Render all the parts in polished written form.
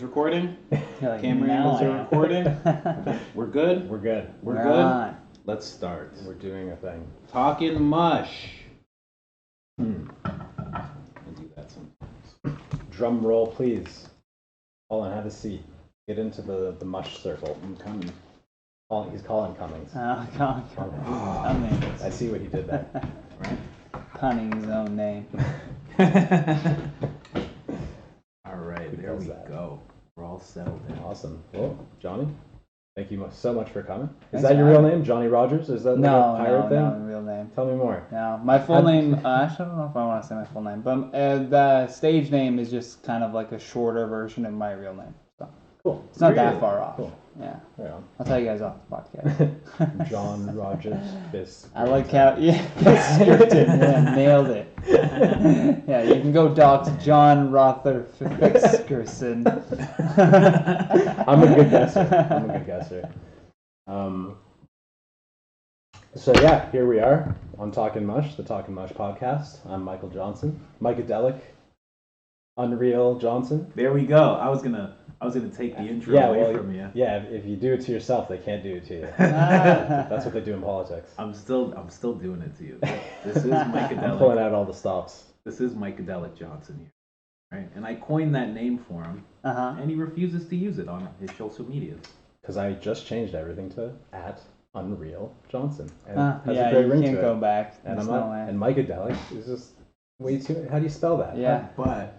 Everything's recording. Like, Cameras are recording. We're good. We're good. We're We're good. on. Let's start. We're doing a thing. Talkin Mush. I do that sometimes. Drum roll, please. Colin, have a seat. Get into the mush circle. I'm coming. He's calling Cummings. Oh, God. I see what he did there. Right. Punning his own name. All right, there we go. We're all settled in. Awesome. Well, Johnny, thank you so much for coming. Is Thanks, that your man. real name, Johnny Rogers? Is that like No, a pirate thing? no, real name. Tell me more. No, my full name, actually, I don't know if I want to say my full name, but the stage name is just kind of like a shorter version of my real name. So Cool. it's not that far off. Cool. Yeah. Right on. I'll tell you guys off the podcast. John Rogers Fisk. I like how, scripted. Yeah, nailed it. Yeah, you can go dox John Rother Fixkerson. I'm a good guesser. So yeah, here we are on Talkin Mush, the Talkin Mush podcast. I'm Michael Johnson, Microdelic, Unreal Johnson. There we go. I was gonna take the intro away from you. Yeah, if you do it to yourself, they can't do it to you. That's what they do in politics. I'm still doing it to you. This is Microdelic. I'm pulling out all the stops. This is Microdelic Johnson here, right? And I coined that name for him, and he refuses to use it on his social media. Because I just changed everything to @Unreal Johnson. And has yeah, a great you ring can't to go it. back. And There's I'm no not. way. And Microdelic is just way too. How do you spell that? Yeah, But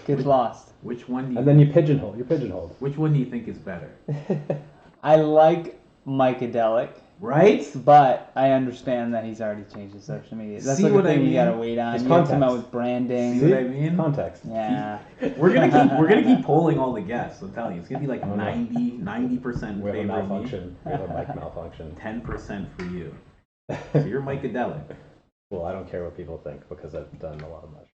get lost. which one do you? And then you pigeonhole. You're pigeonholed. Which one do you think is better? I like Microdelic, Right? but I understand that he's already changed his social media. That's See like what a thing I you mean? gotta wait on. It's You have to come out context. with branding. See what I mean? Context. Yeah. We're gonna keep polling all the guests. I'm telling you, it's gonna be like Oh, no. 90% We have a favor of me, malfunction. We have a mic malfunction. 10% for you. So you're Microdelic. Well, I don't care what people think because I've done a lot of mush.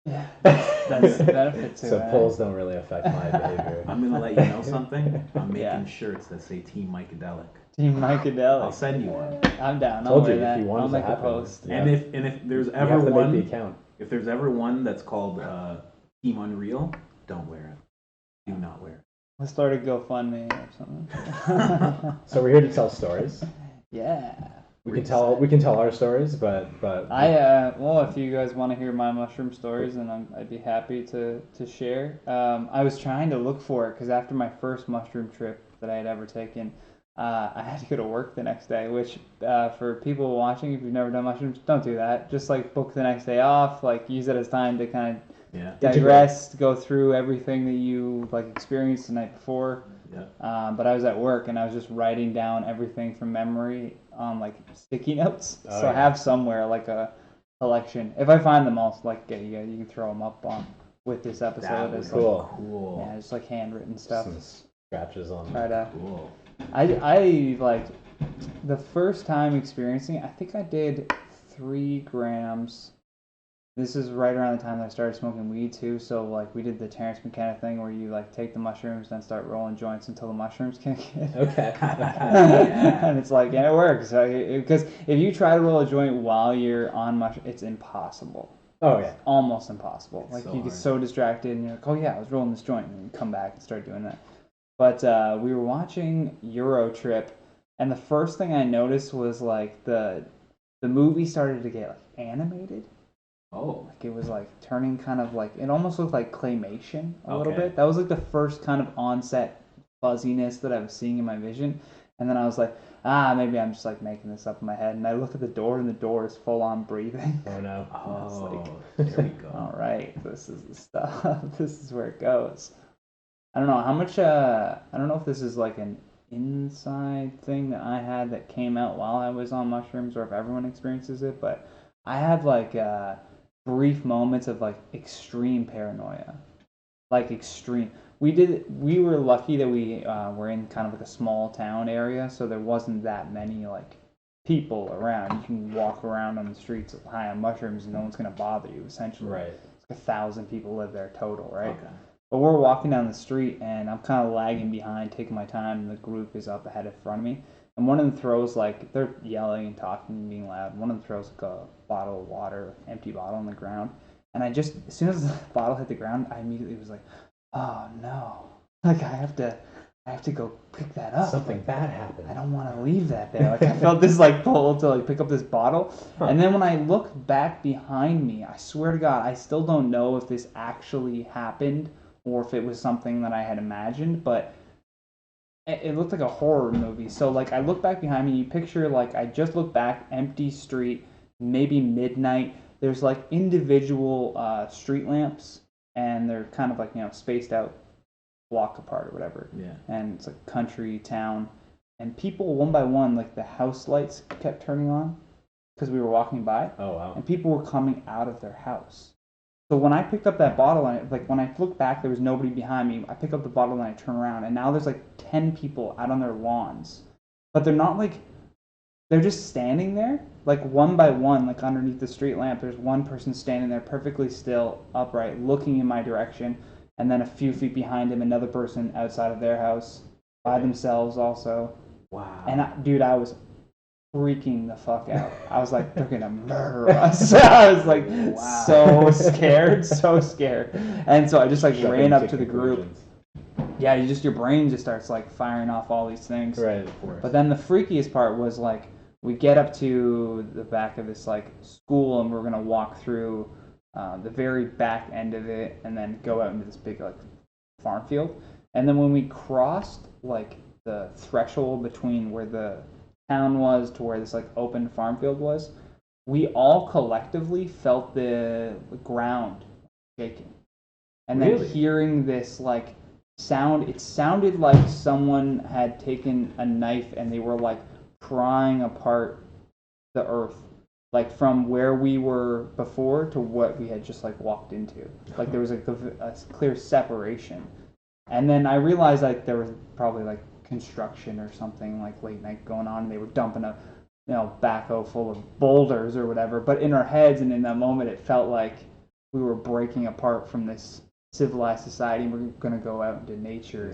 Yeah. That's the benefit to So it. polls don't really affect my behavior. I'm gonna let you know something. I'm making Yeah. shirts that say Team Microdelic. Team Microdelic. I'll send you one. I'm down. I'll Told wear you, if that. you want I'll it to make a happen. post. Yeah. And if there's You ever have to one, make the account. if there's ever one that's called Team Unreal, don't wear it. Do not wear it. Let's start a GoFundMe or something. So we're here to tell stories. Yeah. We can tell our stories, but Well, if you guys want to hear my mushroom stories, then I'd be happy to share. I was trying to look for it because after my first mushroom trip that I had ever taken, I had to go to work the next day. Which, for people watching, if you've never done mushrooms, don't do that. Just like book the next day off. Like use it as time to kind of digress, go through everything that you like experienced the night before. Yeah. But I was at work and I was just writing down everything from memory on like sticky notes. Oh, so I yeah. have somewhere like a collection. If I find them, I'll like get you guys. You can throw them up on with this episode. That as was like, cool. yeah, just like handwritten stuff. some scratches on. Try to. Cool. I like the first time experiencing it, I think I did 3 grams. This is right around the time that I started smoking weed too. So like we did the Terrence McKenna thing where you like take the mushrooms, then start rolling joints until the mushrooms kick in. Okay. And it's like, and it works. Because if you try to roll a joint while you're on mushroom, it's impossible. Oh yeah. Almost impossible. It's Like so you get hard. so distracted and you're like, oh yeah, I was rolling this joint, and you come back and start doing that. But we were watching Euro Trip, and the first thing I noticed was like the movie started to get like animated. Oh. Like it was like turning kind of like, it almost looked like claymation a little Okay. bit. That was like the first kind of onset fuzziness that I was seeing in my vision. And then I was like, maybe I'm just like making this up in my head. And I look at the door and the door is full on breathing. Oh no. Oh. There we go. All right, this is the stuff. This is where it goes. I don't know how much, I don't know if this is like an inside thing that I had that came out while I was on mushrooms or if everyone experiences it, but I had like brief moments of like extreme paranoia. Like extreme. We were lucky that we were in kind of like a small town area, so there wasn't that many like people around. You can walk around on the streets high on mushrooms and no one's gonna bother you essentially. Right. It's like 1,000 people live there total, right? Okay. But we're walking down the street and I'm kind of lagging behind, taking my time, and the group is up ahead in front of me. And one of them throws like, they're yelling and talking and being loud. One of them throws like a bottle of water, empty bottle on the ground. And I just, as soon as the bottle hit the ground, I immediately was like, oh no. Like I have to go pick that up. Something bad happened. I don't want to leave that there. Like I felt this like pull to like pick up this bottle. And then when I look back behind me, I swear to God, I still don't know if this actually happened or if it was something that I had imagined, but it looked like a horror movie. So like I look back behind me, you picture like I just look back, empty street, maybe midnight. There's like individual street lamps, and they're kind of like, you know, spaced out, block apart or whatever. Yeah. And it's like country town, and people one by one, like the house lights kept turning on because we were walking by. Oh wow. And people were coming out of their house. So when I picked up that bottle, and like when I looked back, there was nobody behind me. I pick up the bottle and I turn around, and now there's like 10 people out on their lawns, but they're not like, they're just standing there, like one by one, like underneath the street lamp. There's one person standing there perfectly still, upright, looking in my direction, and then a few feet behind him, another person outside of their house by themselves also. Wow. And dude, I was freaking the fuck out. I was like, they're gonna murder us. I was like, wow. so scared. And so I just like ran up to the group. Yeah, your brain just starts like firing off all these things. Right, of course. But then the freakiest part was like, we get up to the back of this like school, and we're gonna walk through the very back end of it, and then go out into this big like farm field. And then when we crossed like the threshold between where the town was to where this like open farm field was, we all collectively felt the ground shaking, and then hearing this like sound. It sounded like someone had taken a knife and they were like prying apart the earth, like from where we were before to what we had just like walked into. Like there was like a clear separation. And then I realized like there was probably like construction or something like late night going on, and they were dumping a backhoe full of boulders or whatever. But in our heads and in that moment, it felt like we were breaking apart from this civilized society, and we're gonna go out into nature.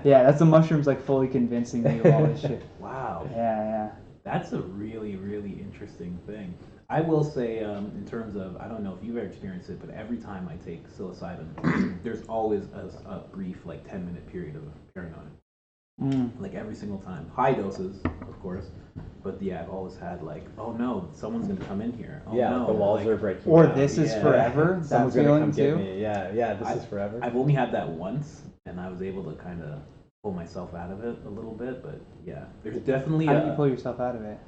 Yeah, that's the mushrooms like fully convincing me of all this shit. Wow. Yeah. That's a really, really interesting thing. I will say, in terms of, I don't know if you've ever experienced it, but every time I take psilocybin, there's always a brief, like 10-minute period of paranoia. Like every single time. High doses, of course. But yeah, I've always had like, oh no, someone's gonna come in here. Oh no, the walls are breaking. Or down. This is forever. Someone's that gonna come too. get me. Yeah, this is forever. I've only had that once, and I was able to kind of pull myself out of it a little bit. But yeah, there's definitely. How do you pull yourself out of it?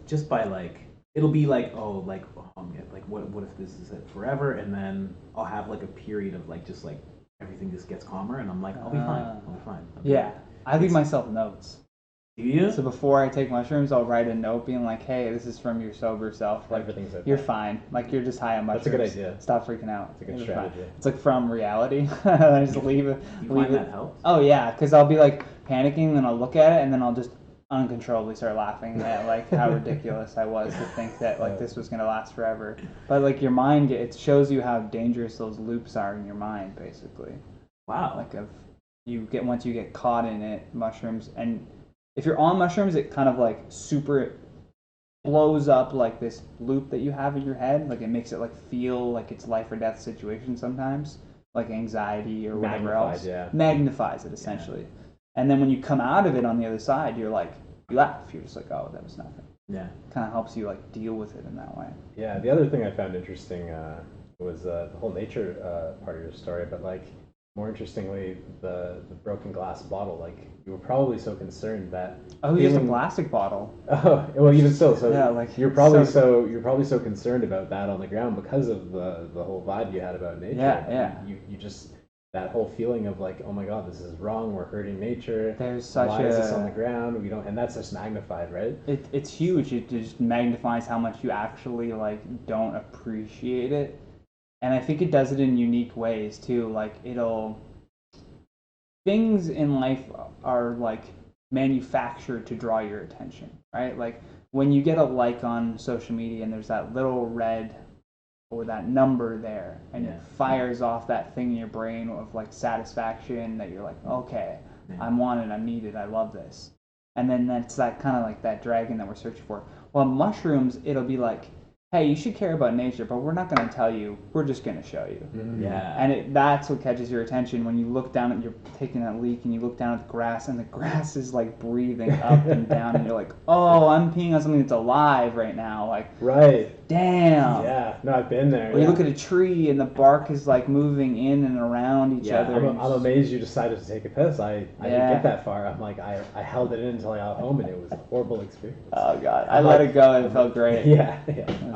Just by like, it'll be like, like what if this is it forever, and then I'll have like a period of like just like everything just gets calmer, and I'm like, I'll be fine. Yeah. I leave myself notes. Do you? So before I take mushrooms, I'll write a note being like, hey, this is from your sober self. Like, everything's okay. You're fine. Like, you're just high on mushrooms. That's a good idea. Stop freaking out. It's a good strategy. Fine. It's like from reality. I just leave it. You find that helps? Oh, yeah, because I'll be like panicking, then I'll look at it, and then I'll just uncontrollably start laughing at like how ridiculous I was to think that like this was going to last forever. But like your mind, it shows you how dangerous those loops are in your mind, basically. Wow. Like once you get caught in it, mushrooms, and if you're on mushrooms, it kind of like super blows up like this loop that you have in your head. Like it makes it like feel like it's life or death situation sometimes, like anxiety or whatever else. Yeah. Magnifies it essentially. Yeah. And then when you come out of it on the other side, you're like, you laugh. You're just like, oh, that was nothing. Yeah. Kind of helps you like deal with it in that way. Yeah. The other thing I found interesting was the whole nature part of your story, but like, more interestingly, the broken glass bottle. Like you were probably so concerned that. Oh, it's a plastic bottle. Oh, well, even still. So yeah, like you're probably so concerned about that on the ground because of the whole vibe you had about nature. Yeah. You just that whole feeling of like, oh my God, this is wrong. We're hurting nature. There's such Why is this on the ground? We don't, and that's just magnified, right? It's huge. It just magnifies how much you actually like don't appreciate it. And I think it does it in unique ways too. Like things in life are like manufactured to draw your attention, right? Like when you get a like on social media and there's that little red or that number there, and it fires off that thing in your brain of like satisfaction that you're like, okay, I'm wanted, I'm needed, I love this. And then that's that kind of like that dragon that we're searching for. Well, mushrooms, it'll be like hey, you should care about nature, but we're not going to tell you. We're just going to show you. Yeah. And that's what catches your attention when you look down at, you're taking that leak and you look down at the grass and the grass is like breathing up and down and you're like, oh, I'm peeing on something that's alive right now. Like, Right. damn. Yeah. No, I've been there. Or you look at a tree and the bark is like moving in and around each other. I'm amazed you decided to take a piss. I didn't get that far. I'm like, I held it in until I got home and it was a horrible experience. Oh, God. I let it go and it felt great. Yeah.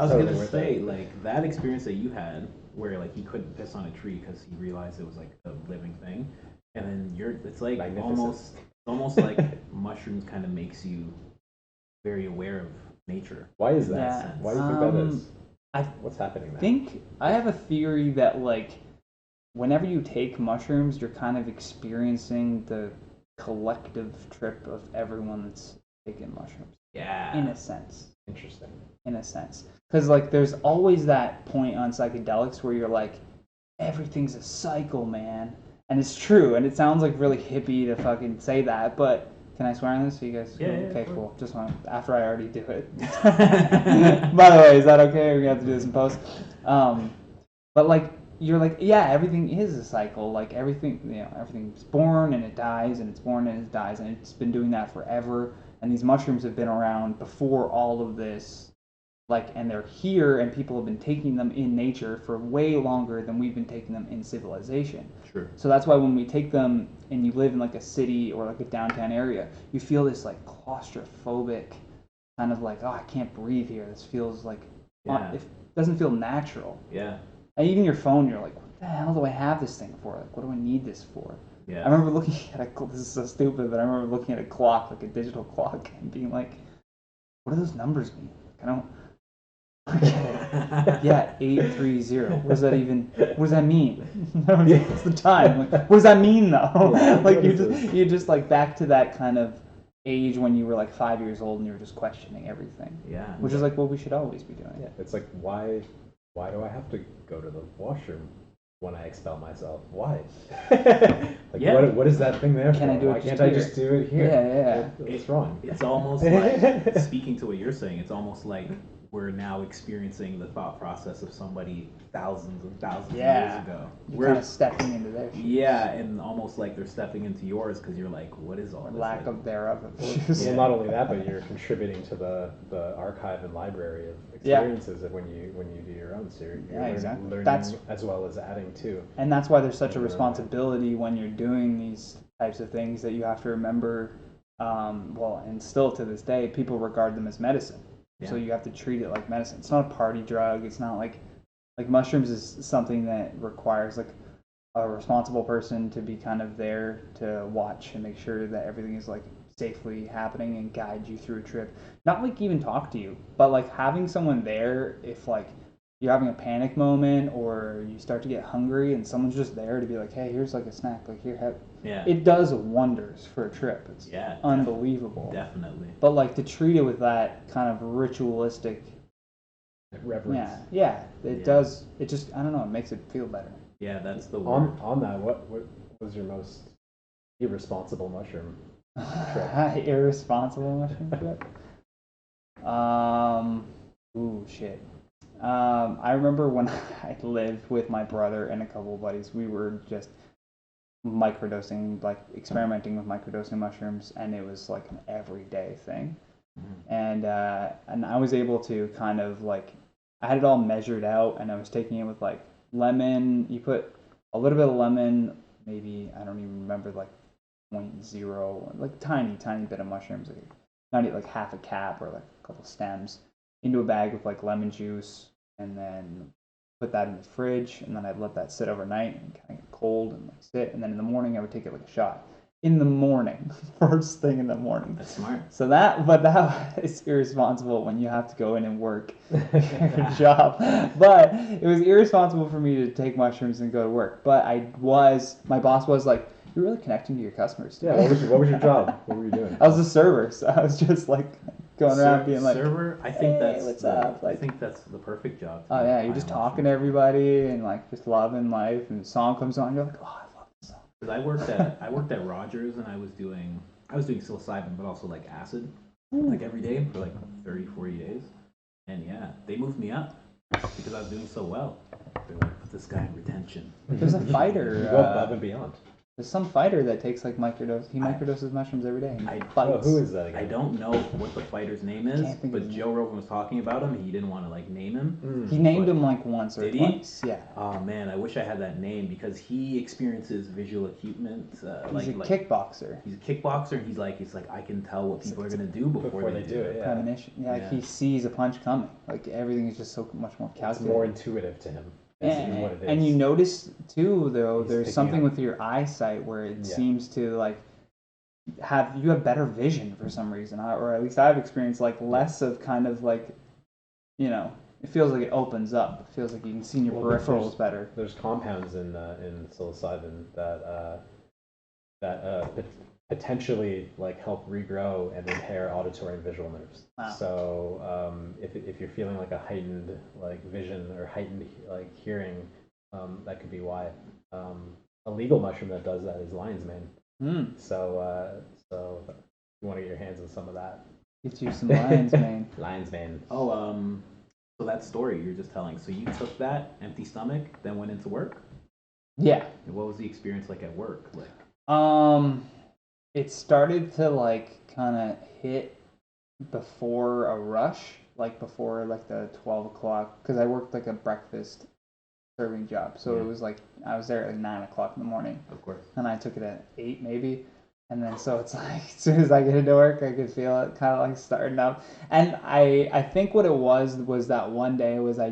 I was gonna say, like, that experience that you had, where like he couldn't piss on a tree because he realized it was like a living thing, and then it's like almost like mushrooms kind of makes you very aware of nature. Why is that? Yeah. Why do you think that is? What's happening there? I have a theory that like whenever you take mushrooms, you're kind of experiencing the collective trip of everyone that's taken mushrooms. Yeah. In a sense. Interesting. In a sense. Because, like, there's always that point on psychedelics where you're like, everything's a cycle, man. And it's true, and it sounds like really hippie to fucking say that, but can I swear on this? So you guys, yeah, okay, cool. Just want after I already do it. By the way, is that okay? We're gonna have to do this in post. But like, you're like, yeah, everything is a cycle. Like everything, everything's born and it dies, and it's born and it dies, and it's been doing that forever. And these mushrooms have been around before all of this. Like, and they're here, and people have been taking them in nature for way longer than we've been taking them in civilization. Sure. So that's why when we take them and you live in like a city or like a downtown area, you feel this like claustrophobic kind of like, oh, I can't breathe here. This feels like, it doesn't feel natural. Yeah. And even your phone, you're like, what the hell do I have this thing for? Like, what do I need this for? Yeah. I remember looking at this is so stupid, but I remember looking at a clock, like a digital clock, and being like, what do those numbers mean? Like, I don't. Yeah, 8:30. What does that mean? What's the time? Like, what does that mean though? Yeah, like you're just like back to that kind of age when you were like 5 years old and you were just questioning everything. Yeah. Which is like what we should always be doing. Yeah. It's like why do I have to go to the washroom when I expel myself? Why? What is that thing there for? Can I do it Why just can't I here? just do it here? Yeah. What's wrong? It's almost like, speaking to what you're saying, it's almost like we're now experiencing the thought process of somebody thousands and thousands of years ago. You're kind of stepping into their shoes. Yeah, and almost like they're stepping into yours because you're like, what is all this? Lack of thereof. Well, not only that, but you're contributing to the archive and library of experiences of when you do your own. So you're learning as well as adding to. And that's why there's such a responsibility when you're doing these types of things that you have to remember. And still to this day, people regard them as medicine. Yeah. So you have to treat it like medicine. It's not a party drug. It's not like mushrooms is something that requires like a responsible person to be kind of there to watch and make sure that everything is like safely happening and guide you through a trip. Not like even talk to you, but like having someone there if like you're having a panic moment or you start to get hungry and someone's just there to be like, hey, here's like a snack, like here, have. Yeah. It does wonders for a trip. It's unbelievable. Definitely. But like to treat it with that kind of ritualistic reverence. Yeah. It does. It just, I don't know. It makes it feel better. Yeah, that's the word. On that, what was your most irresponsible mushroom trip? Irresponsible mushroom trip. Shit. I remember when I lived with my brother and a couple of buddies. We were just microdosing, like experimenting with microdosing mushrooms, and it was like an everyday thing. And I was able to kind of like, I had it all measured out, and I was taking it with like lemon. You put a little bit of lemon, maybe, I don't even remember, like 0.0, like tiny bit of mushrooms, like not like half a cap or like a couple stems, into a bag with like lemon juice, and then put that in the fridge, and then I'd let that sit overnight and kind of get cold and like sit, and then in the morning I would take it like a shot. In the morning, first thing in the morning. That's smart. So that is irresponsible when you have to go in and work your job. But it was irresponsible for me to take mushrooms and go to work. But my boss was like, you're really connecting to your customers today. Yeah, what was your job? What were you doing? I was a server, so I was just like going around being like, server. I think hey, what's up? Like, I think that's the perfect job. Oh yeah, you're just talking to everybody and like just loving life, and the song comes on, you're like, oh, I love this song. Because I worked at Rogers, and I was doing psilocybin, but also like acid, like every day for like 30, 40 days. and yeah, they moved me up because I was doing so well. They're like, put this guy in retention. There's a You fighter. go above and beyond. There's some fighter that takes like microdose. He microdoses mushrooms every day. I- Oh, Fights. who is that again? I don't know what the fighter's name is, Can't think of but his Joe Rogan was talking about him. He didn't want to like name him. He named But- him like once or Did he? twice. Yeah. Oh man, I wish I had that name because he experiences visual acutement. He's like a kickboxer. He's a kickboxer, and he's like I can tell what people are gonna do before they do it. Yeah. Premonition. Yeah, like Yeah. he sees a punch coming. Like everything is just so much more It's calculated. more intuitive to him. That's what it is. And you notice too, though, He's there's picking something up. with your eyesight where it Yeah. seems to like you have better vision for some reason, or at least I've experienced like less of kind of like, you know, it feels like it opens up. It feels like you can see in your Well, peripherals better. There's compounds in psilocybin that potentially like help regrow and repair auditory and visual nerves. Wow. So if you're feeling like a heightened like vision or heightened like hearing, that could be why. A legal mushroom that does that is lion's mane. So you want to get your hands on some of that. Get you some lion's mane. Lion's mane. Oh, so that story you're just telling. So you took that empty stomach, then went into work. Yeah. And what was the experience like at work? Like, It started to like kind of hit before a rush, like before like the 12 o'clock, because I worked like a breakfast serving job. So Yeah. it was like I was there at like 9 o'clock in the morning, of course. and I took it at 8 maybe. And then so it's like as soon as I get into work, I could feel it kind of like starting up. And I think what it was that one day was I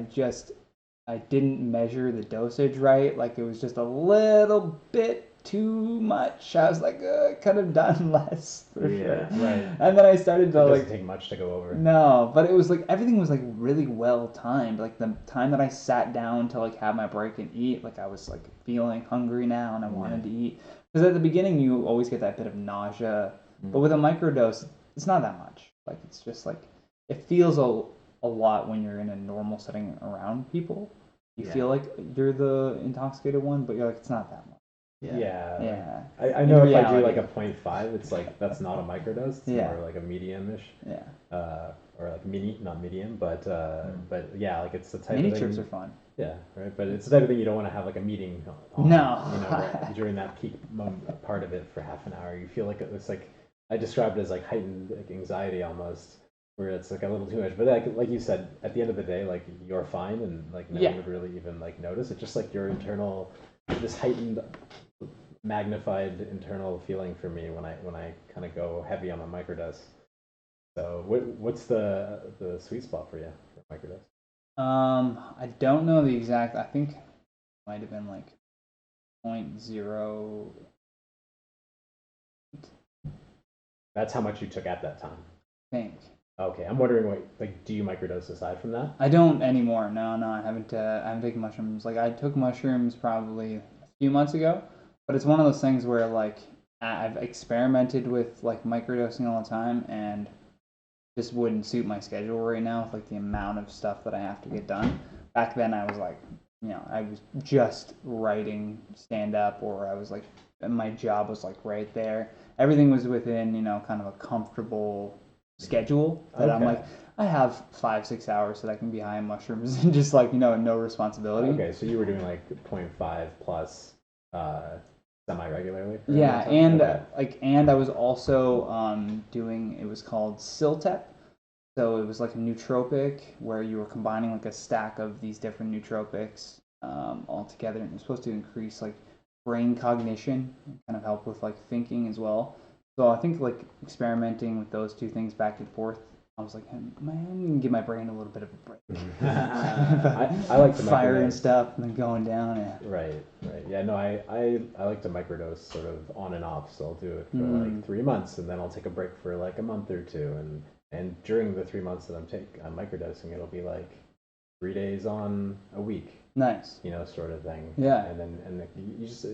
didn't measure the dosage right. Like it was just a little bit too much. I was like, could have done less for Yeah, sure. right. And then I started It to doesn't like, take much to go over. no, but it was like everything was like really well timed. Like the time that I sat down to like have my break and eat, like I was like feeling hungry now and I wanted to eat. Because at the beginning you always get that bit of nausea, but with a microdose, it's not that much. Like it's just like it feels a lot when you're in a normal setting around people. You feel like you're the intoxicated one, but you're like it's not that much. Yeah. Yeah. I know In if I do reality. like a 0.5, it's like that's not a microdose. It's Yeah. more like a medium-ish. Yeah. Or like mini, not medium, but yeah, like it's the type Mini of thing. trips are fun. Yeah, right. But it's the type of thing you don't want to have like a meeting on. No. You know, right, during that peak part of it for half an hour, you feel like it's like I described it as like heightened like anxiety almost, where it's like a little too much. But like you said, at the end of the day, like you're fine and like no one would really even like notice. It's just like your internal, this heightened, magnified internal feeling for me when I kind of go heavy on a microdose. So what's the sweet spot for you for microdose? I don't know the exact. I think it might have been like 0.0. That's how much you took at that time. I think. Okay, I'm wondering what like do you microdose aside from that? I don't anymore. No, I haven't taken mushrooms. Like I took mushrooms probably a few months ago, but it's one of those things where like I've experimented with like microdosing all the time and just wouldn't suit my schedule right now with like the amount of stuff that I have to get done. Back then I was like, you know, I was just writing stand up, or I was like my job was like right there. Everything was within, you know, kind of a comfortable schedule that I'm like, I have 5-6 hours that I can be high on mushrooms and just like, you know, no responsibility. Okay, so you were doing like 0.5 plus semi-regularly? Yeah, and and I was also doing, it was called Siltep. So it was like a nootropic where you were combining like a stack of these different nootropics all together, and it was supposed to increase like brain cognition and kind of help with like thinking as well. So I think like experimenting with those two things back and forth, I was like, man, I'm gonna give my brain a little bit of a break. I like to fire and microdose. stuff, and then going down. Yeah. Right. Yeah, no, I like to microdose sort of on and off. So I'll do it for like 3 months, and then I'll take a break for like a month or two, and during the 3 months that I'm microdosing, it'll be like 3 days on a week. Nice. You know, sort of thing. Yeah. And you just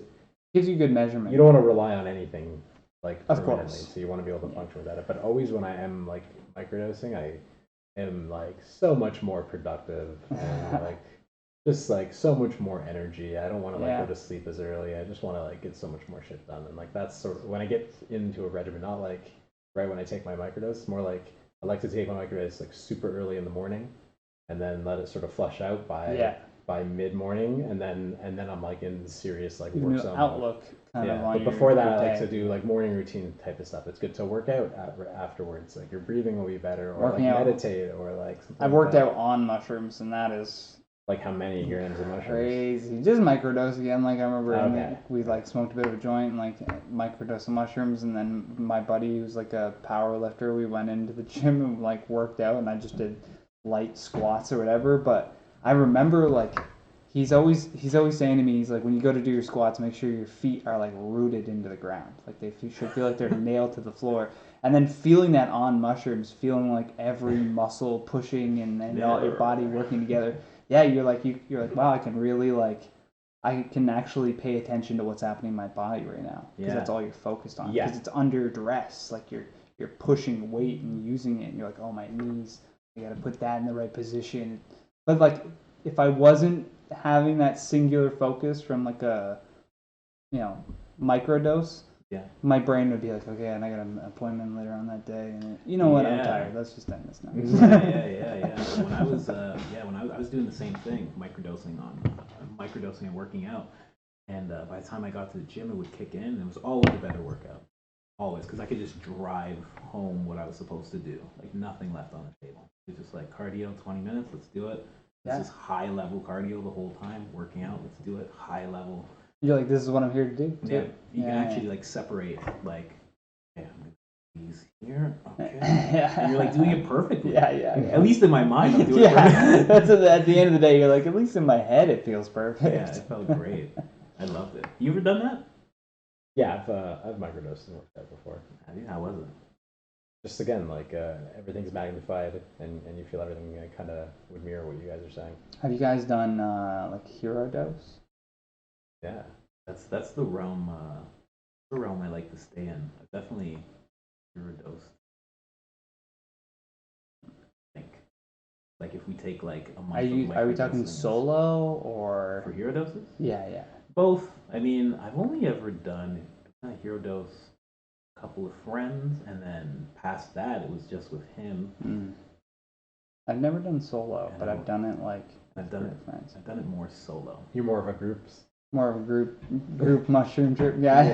Gives you good measurement. you don't want to rely on anything like Of permanently, course. so you want to be able to function without it. But always when I am like microdosing, I am like so much more productive and like just like so much more energy. I don't want to like go to sleep as early. I just want to like get so much more shit done. And like that's sort of when I get into a regimen, not like right when I take my microdose, more like I like to take my microdose like super early in the morning and then let it sort of flush out by mid morning, and then I'm like in serious like work New zone. outlook kind of on but before that, I like day. to do like morning routine type of stuff. It's good to work out afterwards. Like your breathing will be better, or Working like out. meditate, or like something I've like worked that. out on mushrooms, and that is Like how many grams of mushrooms? crazy. Just microdose again. Like I remember Okay. we like smoked a bit of a joint and like microdose of mushrooms, and then my buddy who's like a power lifter, we went into the gym and like worked out, and I just did light squats or whatever. But I remember like he's always saying to me, he's like, when you go to do your squats, make sure your feet are like rooted into the ground, like they should feel like they're nailed to the floor. And then feeling that on mushrooms, feeling like every muscle pushing and all your body working together. Yeah, you're like wow, I can really I can actually pay attention to what's happening in my body right now, because that's all you're focused on. Because it's under duress, like you're pushing weight and using it, and you're like, oh, my knees, I got to put that in the right position. But like if I wasn't having that singular focus from like a microdose, my brain would be like, okay, and I got an appointment later on that day, and you know what, I'm tired. Let's just end this now. Yeah. When I was I was doing the same thing, microdosing and working out, and by the time I got to the gym, it would kick in, and it was always a better workout, always, because I could just drive home what I was supposed to do, like nothing left on the table. It was just like cardio, 20 minutes, let's do it. This is high level cardio the whole time, working out, let's do it, high level. You're like, this is what I'm here to do. Yeah, you can actually like separate, like, okay, I'm gonna do these here, okay. And you're like doing it perfectly. Yeah. At least in my mind, I'm doing it perfectly. That's at the end of the day, you're like, at least in my head, it feels perfect. Yeah, it felt great. I loved it. You ever done that? Yeah, I've microdosed and worked out before. How was it? Just again, like everything's magnified, and you feel everything kind of would mirror what you guys are saying. Have you guys done like hero dose? Yeah, that's the realm I like to stay in. I've definitely overdosed. I think, like if we take like a month. Are we talking solo or for hero doses? Yeah. Both. I mean, I've only ever done a hero dose, a couple of friends, and then past that it was just with him. I've never done solo, but I've done it I've done with friends. I've done it more solo. You're more of a groups. More of a group mushroom trip guy.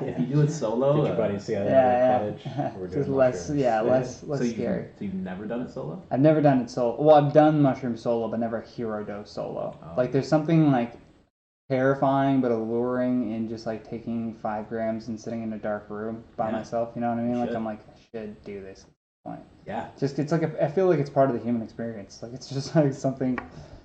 If you do it solo, get your buddies together in the cottage. We're just doing less so scary. So you've never done it solo? I've never done it solo. Well, I've done mushroom solo, but never hero dose solo. Oh. Like there's something like terrifying but alluring in just like taking 5 grams and sitting in a dark room by myself. You know what I mean? Like I'm like, I should do this at this point. Yeah. Just it's like I feel like it's part of the human experience. Like it's just like something.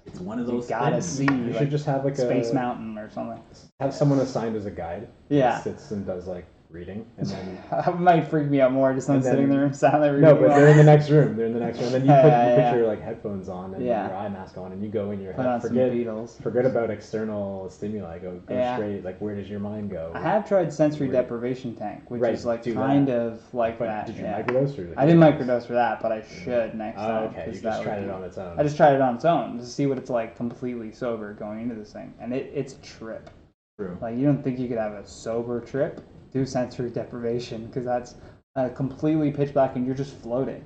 It's one of those you gotta things. see. You like should just have like Space Mountain or something. Have someone assigned as a guide. Yeah. That sits and does like reading, and then That might freak me out more. Just I'm sitting there silently reading. No, but they're in the next room. They're in the next room. And then you put your like headphones on and your eye mask on, and you go in your head. Forget about external stimuli. Go straight. Like where does your mind go? I have tried sensory deprivation tank, which is like kind of like that. Did you microdose or? I didn't microdose for that, but I should next time. Okay, you just tried it on its own. I just tried it on its own to see what it's like completely sober going into this thing, and it's a trip. True. Like you don't think you could have a sober trip? Do sensory deprivation, because that's completely pitch black and you're just floating.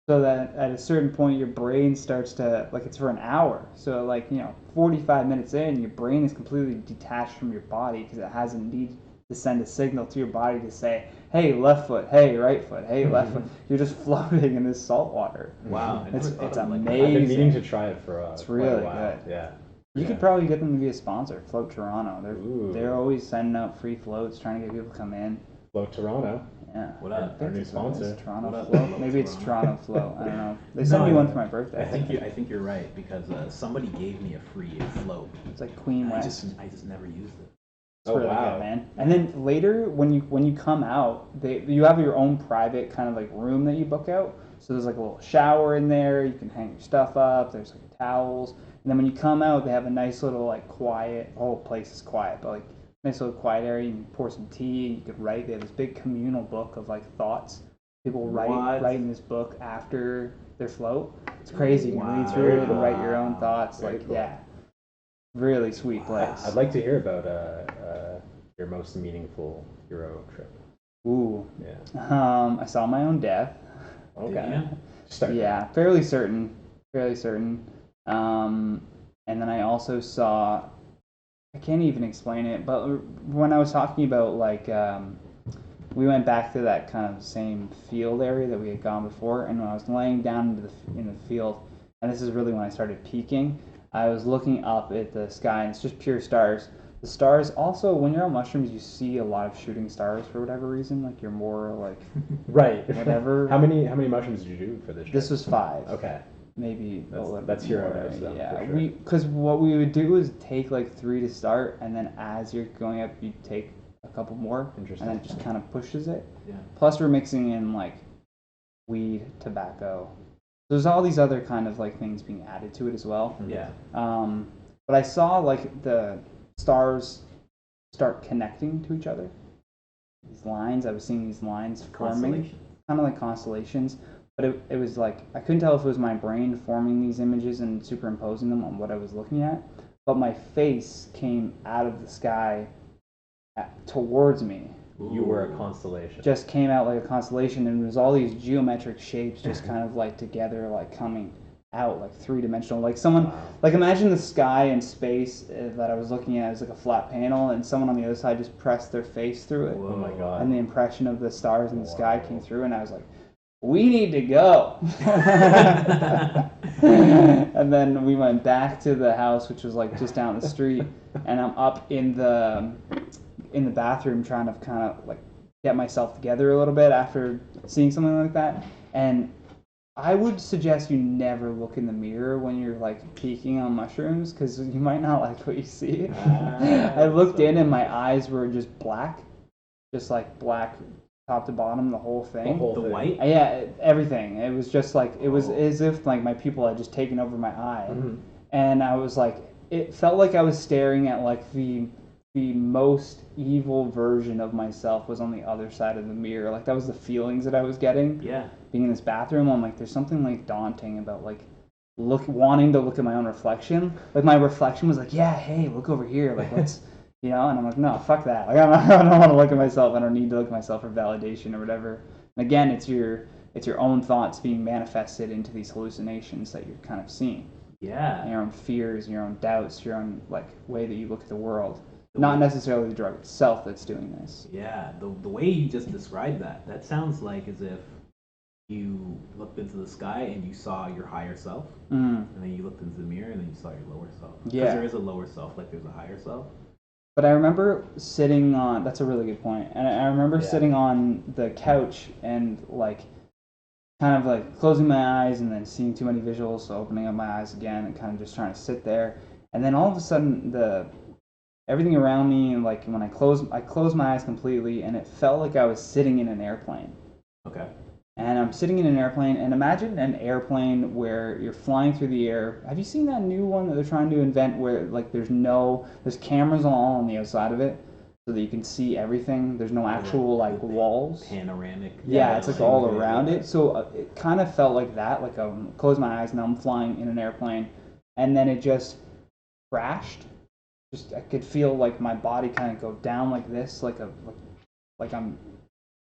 So that at a certain point your brain starts to, like it's for an hour. So like, 45 minutes in, your brain is completely detached from your body because it hasn't needed to send a signal to your body to say, hey, left foot, hey, right foot, hey, left foot. You're just floating in this salt water. Wow. It's amazing. I've been meaning to try it for it's really quite a while. good. Yeah. You could probably get them to be a sponsor. Float Toronto. They're always sending out free floats, trying to get people to come in. Float Toronto. Yeah. What up? Our new sponsor. Toronto Float. Maybe it's Toronto Float. I don't know. They sent me one for my birthday. I think you're right, because somebody gave me a free float. It's like Queen West. I just never used it. It's really good, man. And then later, when you come out, you have your own private kind of like room that you book out. So there's like a little shower in there. You can hang your stuff up. There's like towels. And then when you come out, they have a nice little like quiet. The whole place is quiet, but like nice little quiet area. You can pour some tea. You could write. They have this big communal book of like thoughts. People write in this book after their float. It's crazy. You can read through it and write your own thoughts. Really sweet place. I'd like to hear about your most meaningful hero trip. Ooh. Yeah. I saw my own death. Okay. Yeah, fairly certain. fairly certain. And then I also saw, I can't even explain it, but when I was talking about like, we went back to that kind of same field area that we had gone before, and when I was laying down in the field, and this is really when I started peaking, I was looking up at the sky, and it's just pure stars. The stars also, when you're on mushrooms, you see a lot of shooting stars for whatever reason. Like you're more like right. whatever. How many mushrooms did you do for this trip? This was 5. Okay. Maybe a little that's bit hero more. dose then, Yeah, for sure. because what we would do is take like 3 to start, and then as you're going up, you take a couple more, and Interesting. then it just kind of pushes it. Yeah. Plus, we're mixing in like weed, tobacco. There's all these other kind of like things being added to it as well. Yeah. But I saw like the stars start connecting to each other. These lines, I was seeing these lines forming, kind of like constellations. But it was like, I couldn't tell if it was my brain forming these images and superimposing them on what I was looking at. But my face came out of the sky towards me. You were a constellation. Just came out like a constellation, and it was all these geometric shapes just kind of like together, like coming out, like 3-dimensional. Like someone, like imagine the sky and space that I was looking at as like a flat panel, and someone on the other side just pressed their face through it. Oh my god. And the impression of the stars in the sky came through, and I was like, we need to go. And then we went back to the house, which was like just down the street, and I'm up in the bathroom trying to kind of like get myself together a little bit after seeing something like that. And I would suggest you never look in the mirror when you're like peaking on mushrooms, because you might not like what you see. I looked in and my eyes were just black, just like black top to bottom, the whole thing. The white? Yeah, everything. It was just like, it was as if like my pupil had just taken over my eye. Mm-hmm. And I was like, it felt like I was staring at like the most evil version of myself was on the other side of the mirror. Like that was the feelings that I was getting. Yeah. Being in this bathroom, I'm like, there's something like daunting about like wanting to look at my own reflection. Like my reflection was like, yeah, hey, look over here. Like let's, you know. And I'm like, no, fuck that. Like I don't want to look at myself. I don't need to look at myself for validation or whatever. And again, it's your own thoughts being manifested into these hallucinations that you're kind of seeing. Yeah. Your own fears, your own doubts, your own like way that you look at the world. Not necessarily the drug itself that's doing this. Yeah, the way you just described that sounds like as if you looked into the sky and you saw your higher self, and then you looked into the mirror and then you saw your lower self. Yeah. Because there is a lower self, like there's a higher self. But I remember sitting on, that's a really good point, and I remember sitting on the couch and like kind of like closing my eyes and then seeing too many visuals, so opening up my eyes again and kind of just trying to sit there. And then all of a sudden everything around me, and like when I closed my eyes completely, and it felt like I was sitting in an airplane. Okay. And I'm sitting in an airplane, and imagine an airplane where you're flying through the air. Have you seen that new one that they're trying to invent where like there's cameras all on the outside of it so that you can see everything? There's no actual like walls. Panoramic. Yeah, it's like all around it. So it kind of felt like that. Like I closed my eyes and I'm flying in an airplane, and then it just crashed. I could feel like my body kind of go down like this, like I'm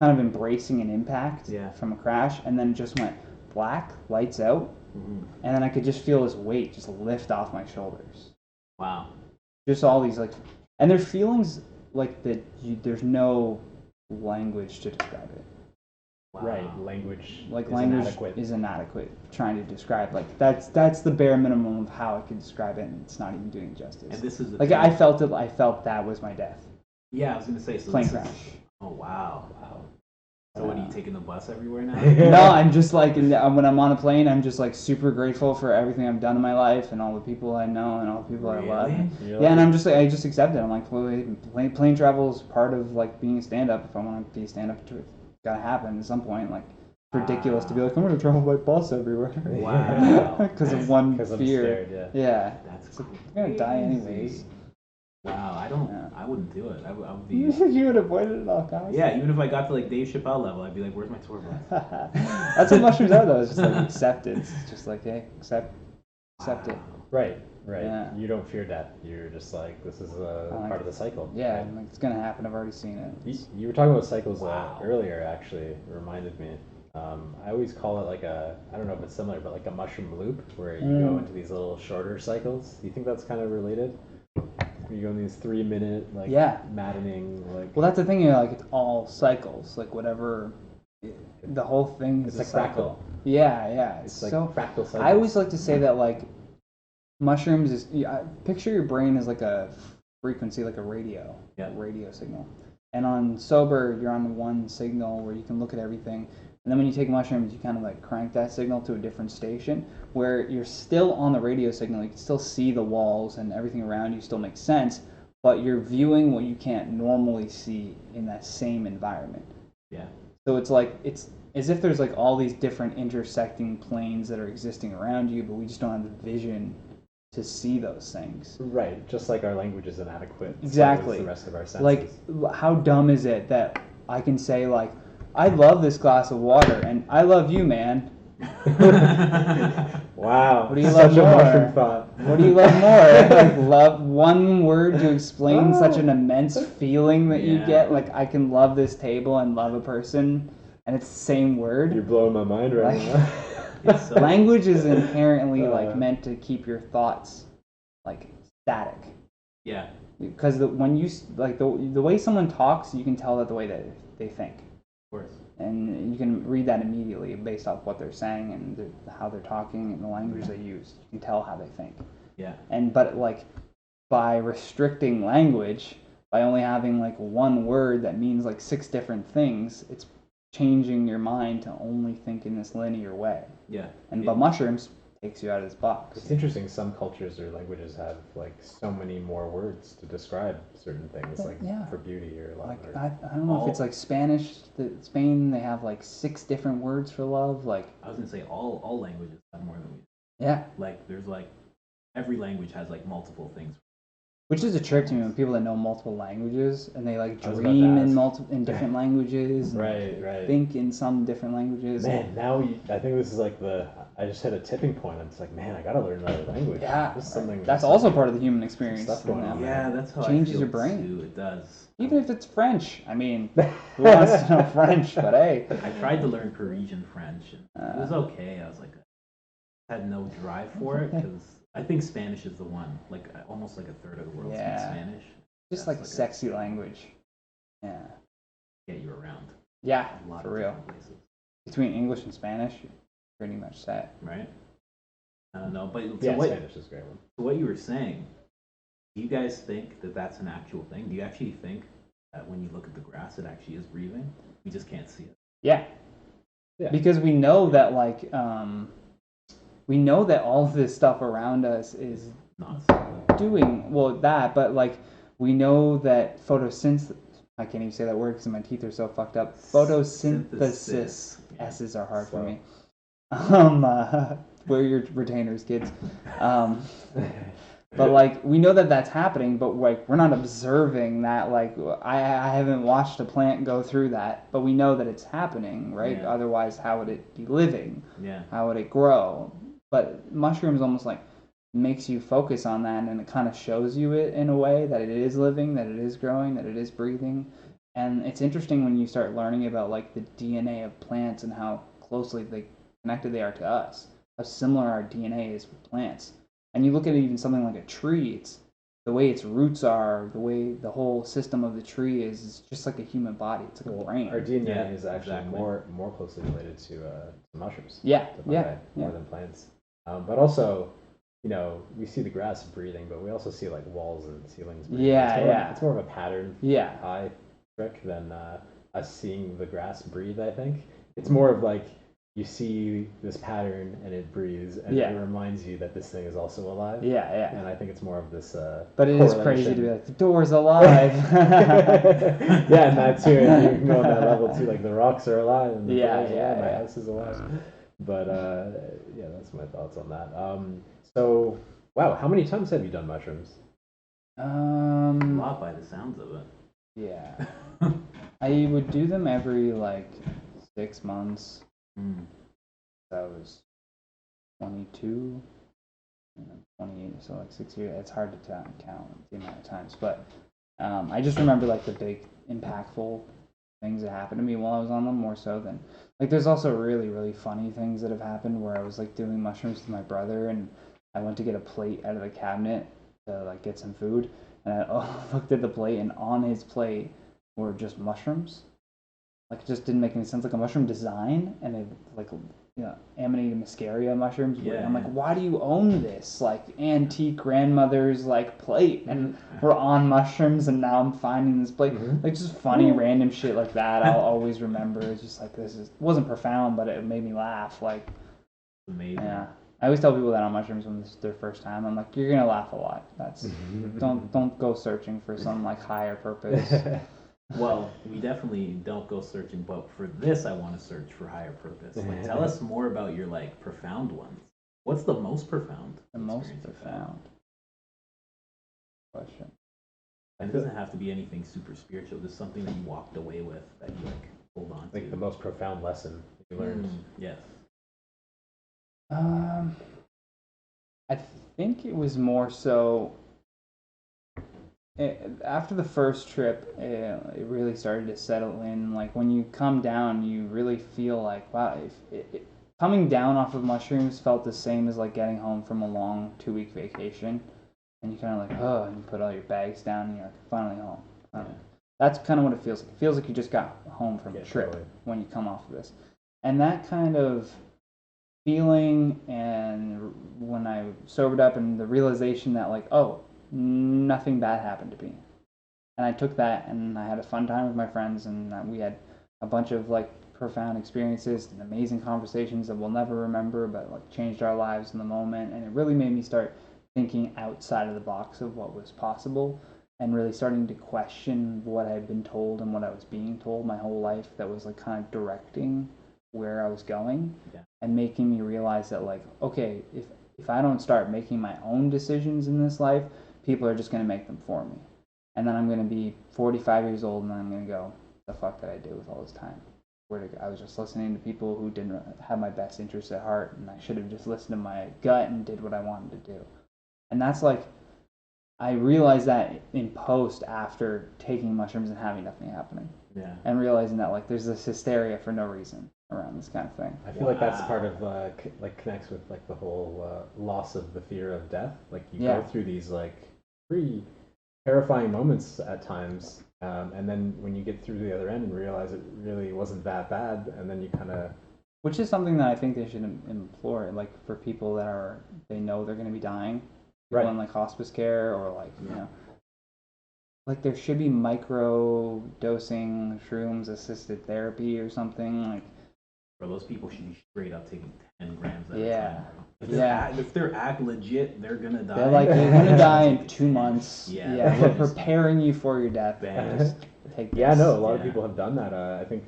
kind of embracing an impact from a crash, and then it just went black, lights out, and then I could just feel this weight just lift off my shoulders. Wow. Just all these like, and there's feelings like that. There's no language to describe it. Wow. Right, language is inadequate trying to describe. Like that's the bare minimum of how I could describe it, and it's not even doing justice. And this is the like thing. I felt that was my death. Yeah, I was gonna say plane crash. Oh wow. So what, are you taking the bus everywhere now? No, I'm just like when I'm on a plane, I'm just like super grateful for everything I've done in my life and all the people I know and all the people I love. Yeah, and I'm just like, I just accept it. I'm like, plane travel is part of like being a stand-up. If I want to be a stand-up, it's gotta happen at some point. Like, it's ridiculous to be like, I'm gonna travel by bus everywhere. Wow. Because of one fear. I'm scared, yeah. That's I'm gonna die anyways. Wow, I wouldn't do it. I would be. You would avoid it at all costs. Yeah, even if I got to like Dave Chappelle level, I'd be like, "Where's my tour bus?" That's what mushrooms are, though. It's just like acceptance. It's just like, hey, accept it. Right. Yeah. You don't fear death. You're just like, this is part of the cycle. Yeah, right? it's gonna happen. I've already seen it. You were talking about cycles earlier. Actually, it reminded me. I always call it like I don't know if it's similar, but like a mushroom loop where you go into these little shorter cycles. Do you think that's kind of related? You go in these 3 minute like maddening like. Well, that's the thing. Like it's all cycles. Like whatever, the whole thing is It's a like cycle. fractal. Yeah. It's like so fractal cycles. I always like to say that like mushrooms is picture your brain as like a frequency, like a radio signal. And on sober, you're on one signal where you can look at everything. And then when you take mushrooms, you kind of like crank that signal to a different station where you're still on the radio signal. You can still see the walls and everything around you still makes sense, but you're viewing what you can't normally see in that same environment. Yeah. So it's like, it's as if there's like all these different intersecting planes that are existing around you, but we just don't have the vision to see those things. Right, just like our language is inadequate. Exactly. So is the rest of our senses. Like, how dumb is it that I can say like, I love this glass of water, and I love you, man. Wow. What do you love more? Mushroom thought. What do you love more? Like, love one word to explain such an immense feeling that you get. Like, I can love this table and love a person, and it's the same word. You're blowing my mind right now. Language is inherently like meant to keep your thoughts like static. Yeah. Because when you like the way someone talks, you can tell that the way that they think. Of course. And you can read that immediately based off what they're saying and how they're talking and the language they use. You can tell how they think. Yeah. But like by restricting language, by only having like one word that means like 6 different things, it's changing your mind to only think in this linear way. Yeah. But mushrooms takes you out of this box. It's interesting. Some cultures or languages have like so many more words to describe certain things, like for beauty or love. Like I don't know if it's like Spanish. Spain, they have like 6 different words for love. Like I was gonna say all languages have more than we do. Yeah. Like there's like every language has like multiple things. Which is a trick to me when people that know multiple languages and they like dream in different languages. Right. Think in some different languages. Man, now I think this is like I just hit a tipping point. It's like, man, I gotta learn another language. Yeah, something. That's also part of the human experience. Stuff going on. Yeah, that's how changes I feel your brain. Too. It does. Even if it's French. I mean, who wants to know French? But hey, I tried to learn Parisian French. And it was okay. I was like, I had no drive for it because I think Spanish is the one. Like almost like a third of the world speaks Spanish. Just like a sexy language. Yeah. Get you around. Yeah, a lot for of real. Places. Between English and Spanish, you're pretty much set. Right. I don't know, but Spanish is a great one. To what you were saying, do you guys think that that's an actual thing? Do you actually think that when you look at the grass, it actually is breathing? We just can't see it. Yeah. Because we know that we know that all of this stuff around us is not doing that, but like we know that photosynthesis. I can't even say that word because my teeth are so fucked up. Photosynthesis. S's are hard for me. Wear your retainers, kids. But like we know that that's happening, but like we're not observing that. Like I haven't watched a plant go through that, but we know that it's happening, right? Yeah. Otherwise, how would it be living? Yeah. How would it grow? But mushrooms almost like makes you focus on that, and it kind of shows you it in a way that it is living, that it is growing, that it is breathing. And it's interesting when you start learning about like the DNA of plants and how closely connected they are to us, how similar our DNA is with plants. And you look at even something like a tree, it's the way its roots are, the way the whole system of the tree is just like a human body. It's like a brain. Our DNA is actually more closely related to mushrooms. Yeah, more than plants. But also, we see the grass breathing, but we also see like walls and ceilings breathing. It's more of a pattern eye trick than us seeing the grass breathe, I think. It's more of like you see this pattern and it breathes and it reminds you that this thing is also alive. Yeah. And I think it's more of this but it is crazy to be like, the door's alive. Yeah, and that too. And you can go on that level too, like the rocks are alive and the door's alive, my house is alive. But that's my thoughts on that. So wow, how many times have you done mushrooms? A lot by the sounds of it. Yeah. I would do them every like 6 months. That was 22, 28, so like 6 years. It's hard to count the amount of times, but I just remember like the big impactful things that happened to me while I was on them, more so than like. There's also really really funny things that have happened where I was like doing mushrooms with my brother, and I went to get a plate out of the cabinet to like get some food, and I looked at the plate, and on his plate were just mushrooms. Like it just didn't make any sense, like a mushroom design, and they like Amanita muscaria mushrooms. Yeah. And I'm like, why do you own this like antique grandmother's like plate? And we're on mushrooms, and now I'm finding this plate. Like just funny random shit like that. I'll always remember. It's just like it wasn't profound, but it made me laugh. Like amazing. Yeah. I always tell people that on mushrooms when this is their first time. I'm like, you're gonna laugh a lot. That's don't go searching for some like higher purpose. Well, we definitely don't go searching, but for this, I want to search for higher purpose. Like, tell us more about your like profound ones. What's the most profound? The most profound question. And it doesn't have to be anything super spiritual. Just something that you walked away with that you like hold on to. Like the most profound lesson you learned. Yes. I think it was more so. After the first trip, it really started to settle in. Like when you come down, you really feel like, wow, coming down off of mushrooms felt the same as like getting home from a long 2-week vacation. And you kind of like, oh, and you put all your bags down, and you're like, finally home. That's kind of what it feels like. It feels like you just got home from a trip when you come off of this. And that kind of feeling, and when I sobered up, and the realization that like, oh, nothing bad happened to me, and I took that, and I had a fun time with my friends, and we had a bunch of like profound experiences and amazing conversations that we'll never remember, but like changed our lives in the moment. And it really made me start thinking outside of the box of what was possible, and really starting to question what I had been told and what I was being told my whole life, that was like kind of directing where I was going, and making me realize that like, okay, if I don't start making my own decisions in this life, people are just going to make them for me. And then I'm going to be 45 years old, and I'm going to go, the fuck did I do with all this time? I was just listening to people who didn't have my best interests at heart, and I should have just listened to my gut and did what I wanted to do. And that's like, I realized that in post after taking mushrooms and having nothing happening. Yeah. And realizing that like there's this hysteria for no reason around this kind of thing. I feel like that's part of like connects with like the whole loss of the fear of death. Like you go through these like pretty terrifying moments at times, and then when you get through the other end and realize it really wasn't that bad, and then you kind of, which is something that I think they should implore, like for people that they know they're going to be dying, people in like hospice care, or like like there should be micro dosing shrooms assisted therapy or something. Like, bro, those people should be straight up taking 10 grams at a time. If they're act legit, they're gonna die. They're gonna die in 2 months. We're Just preparing you for your death. Just take this. Yeah, no, a lot of people have done that. I think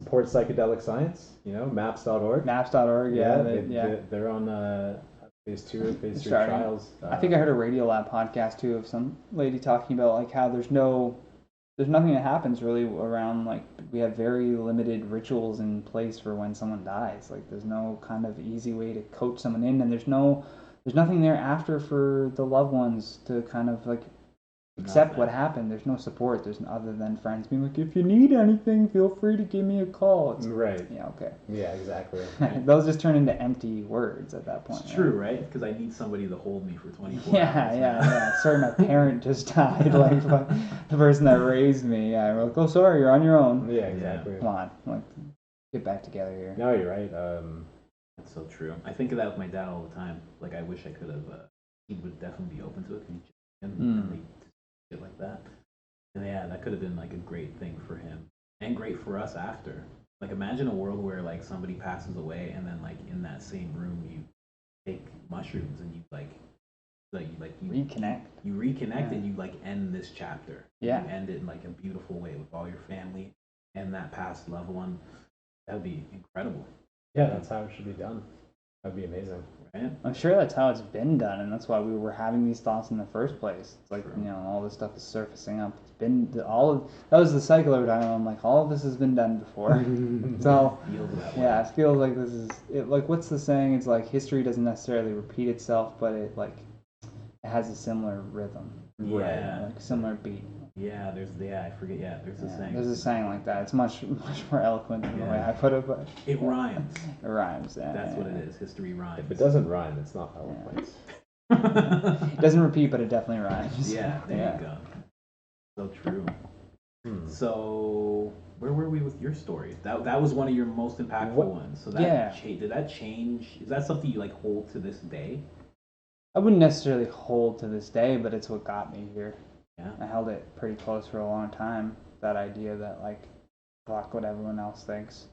support psychedelic science. Maps.org. Maps.org. They're on phase 2 or phase 3 trials. I think I heard a Radiolab podcast too of some lady talking about like how there's nothing that happens really around, like we have very limited rituals in place for when someone dies. Like there's no kind of easy way to coach someone in, and there's nothing there after for the loved ones to kind of like accept what happened. There's no support. There's other than friends being like, if you need anything, feel free to give me a call. Right. Yeah, okay. Yeah, exactly. Those just turn into empty words at that point. It's true, right? Because I need somebody to hold me for 24 hours. Yeah. Sorry, my parent just died. Like the person that raised me. Yeah, we're like, oh, sorry, you're on your own. Yeah, exactly. Come on, like, get back together here. No, you're right. That's so true. I think of that with my dad all the time. Like, I wish I could have. He would definitely be open to it. And shit like that. And that could have been like a great thing for him, and great for us after. Like, imagine a world where like somebody passes away, and then like in that same room you take mushrooms and you reconnect. You reconnect and you like end this chapter. Yeah. You end it in like a beautiful way with all your family and that past loved one. That would be incredible. Yeah, that's how it should be done. That would be amazing. Right? I'm sure that's how it's been done, and that's why we were having these thoughts in the first place. It's like, all this stuff is surfacing up. It's been that was the cycle over time. I'm like, all of this has been done before. So it feels like this is it. Like, what's the saying? It's like history doesn't necessarily repeat itself, but it has a similar rhythm. Yeah. Like similar beat. Yeah, I forget. Yeah, there's a saying. There's a saying like that. It's much more eloquent than the way I put it, but it rhymes. It rhymes. Yeah, That's what it is. History rhymes. If it doesn't rhyme, it's not eloquent. It doesn't repeat, but it definitely rhymes. Yeah, there you go. So true. So where were we with your story? That was one of your most impactful ones. So that did that change? Is that something you like hold to this day? I wouldn't necessarily hold to this day, but it's what got me here. Yeah. I held it pretty close for a long time. That idea that like, fuck what everyone else thinks.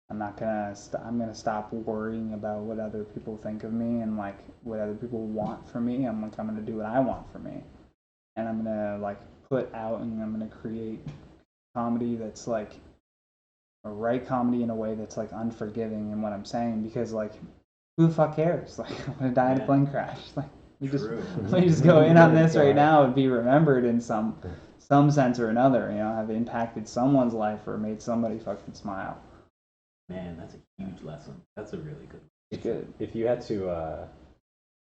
I'm gonna stop worrying about what other people think of me and like what other people want from me. I'm gonna do what I want for me, and I'm gonna like put out and I'm gonna create comedy that's like a right comedy in a way that's like unforgiving in what I'm saying, because like who the fuck cares? Like I'm gonna die in a plane crash. Like we just go in on this right now and be remembered in some sense or another. You know, have impacted someone's life or made somebody fucking smile. Man, that's a huge lesson. That's a really good one. It's good. If you had to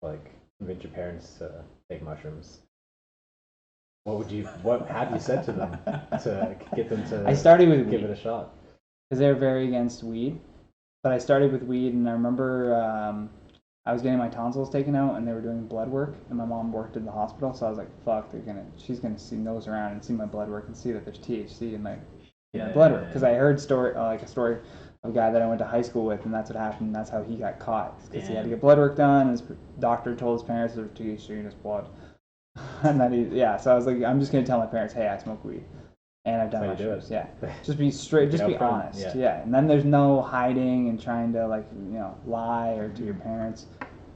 like convince your parents to take mushrooms, what have you said to them to get them to I started with give weed. it a shot? Because they're very against weed. But I started with weed, and I remember I was getting my tonsils taken out, and they were doing blood work, and my mom worked in the hospital, so I was like, fuck, she's gonna nose around and see my blood work and see that there's THC in my blood work. Because I heard a story of a guy that I went to high school with, and that's what happened. And that's how he got caught, because he had to get blood work done. His doctor told his parents there was THC in his blood, and then so I was like, I'm just gonna tell my parents, hey, I smoke weed, and I've done mushrooms. Yeah, just be straight, just be honest. Yeah, and then there's no hiding and trying to like lie or to your parents.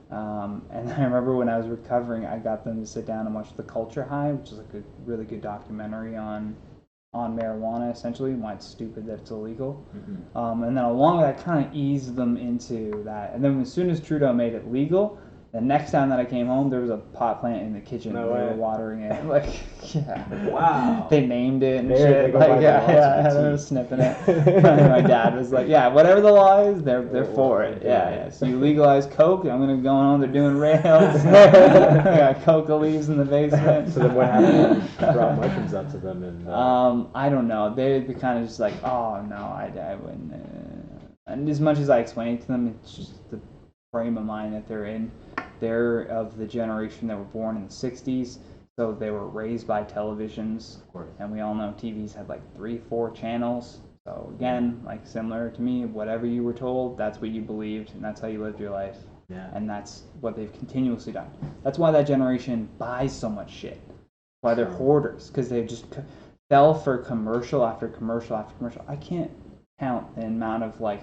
And I remember when I was recovering, I got them to sit down and watch The Culture High, which is like a really good documentary on marijuana, essentially, and why it's stupid that it's illegal. And then along with that, kind of eased them into that. And then as soon as Trudeau made it legal, the next time that I came home, there was a pot plant in the kitchen. No they way. were watering it. Like, Wow. They named it and shit. Like, they were snipping it. My dad was like, yeah, whatever the law is, they're for it. Yeah. So you legalize coke, I'm gonna go on. They're doing rails. I got coca leaves in the basement. So then what happened when you brought mushrooms up to them? And I don't know. They'd be kind of just like, oh no, I wouldn't. And as much as I explain it to them, it's just the frame of mind that they're in. They're of the generation that were born in the 60s, so they were raised by televisions. Of course. And we all know TVs had like 3-4 channels. So again, like similar to me, whatever you were told, that's what you believed, and that's how you lived your life. Yeah. And that's what they've continuously done. That's why that generation buys so much shit. Why they're hoarders, because they just fell for commercial after commercial after commercial. I can't count the amount of like,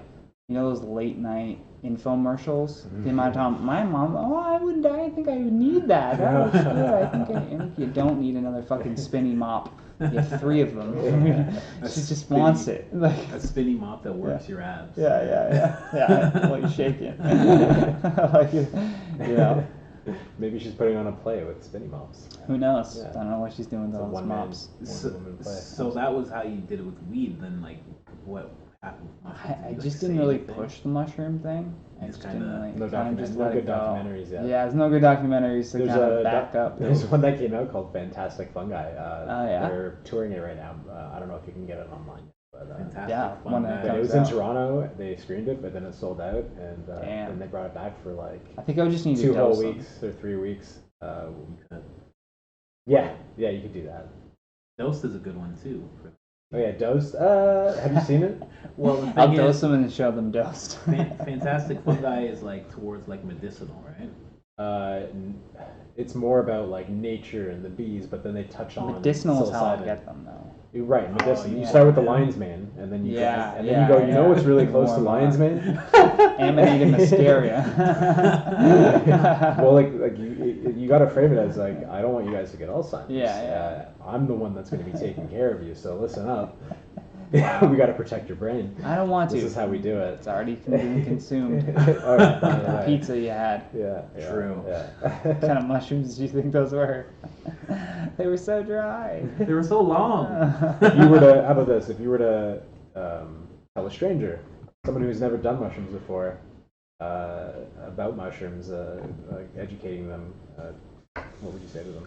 those late night infomercials. The amount of time my mom, I think I would need that. Oh shit, I think you don't need another fucking spinny mop. You have 3 of them. She just wants it. Like a spinny mop that works your abs. Yeah. While you're shaking. Like, maybe she's putting on a play with spinny mops. Who knows? Yeah. I don't know what she's doing with all those mops. So that was how you did it with weed. Then like what happened with mushrooms? I just didn't really push the mushroom thing. I just didn't really. No good documentaries yet. Yeah, there's no good documentaries to kind of back up. There's one that came out called Fantastic Fungi. Yeah. They're touring it right now. I don't know if you can get it online. But, Fantastic Fungi. But it was in Toronto. They screened it, but then it sold out, and then they brought it back for like I think I just need 2 whole weeks or 3 weeks. Yeah, you could do that. Dosed is a good one too. Oh yeah, Dosed. Have you seen it? Well, I'll dose them and show them Dosed. Fantastic Fungi is like towards like medicinal, right? It's more about like nature and the bees, but then they touch on medicinal is how I psilocybin. get them though. You're right, medicinal. Yeah. You start with the lion's mane, and then you go, you know what's really close to lion's mane? Amanita muscaria. Well, like you got to frame it as like, I don't want you guys to get Alzheimer's. Yeah. I'm the one that's going to be taking care of you, so listen up. We got to protect your brain. I don't want to. This is how we do it. It's already been consumed. All right. Pizza you had. Yeah. True. Yeah. What kind of mushrooms did you think those were? They were so dry. They were so long. How about this? If you were to tell a stranger, someone who's never done mushrooms before, about mushrooms, like educating them, what would you say to them?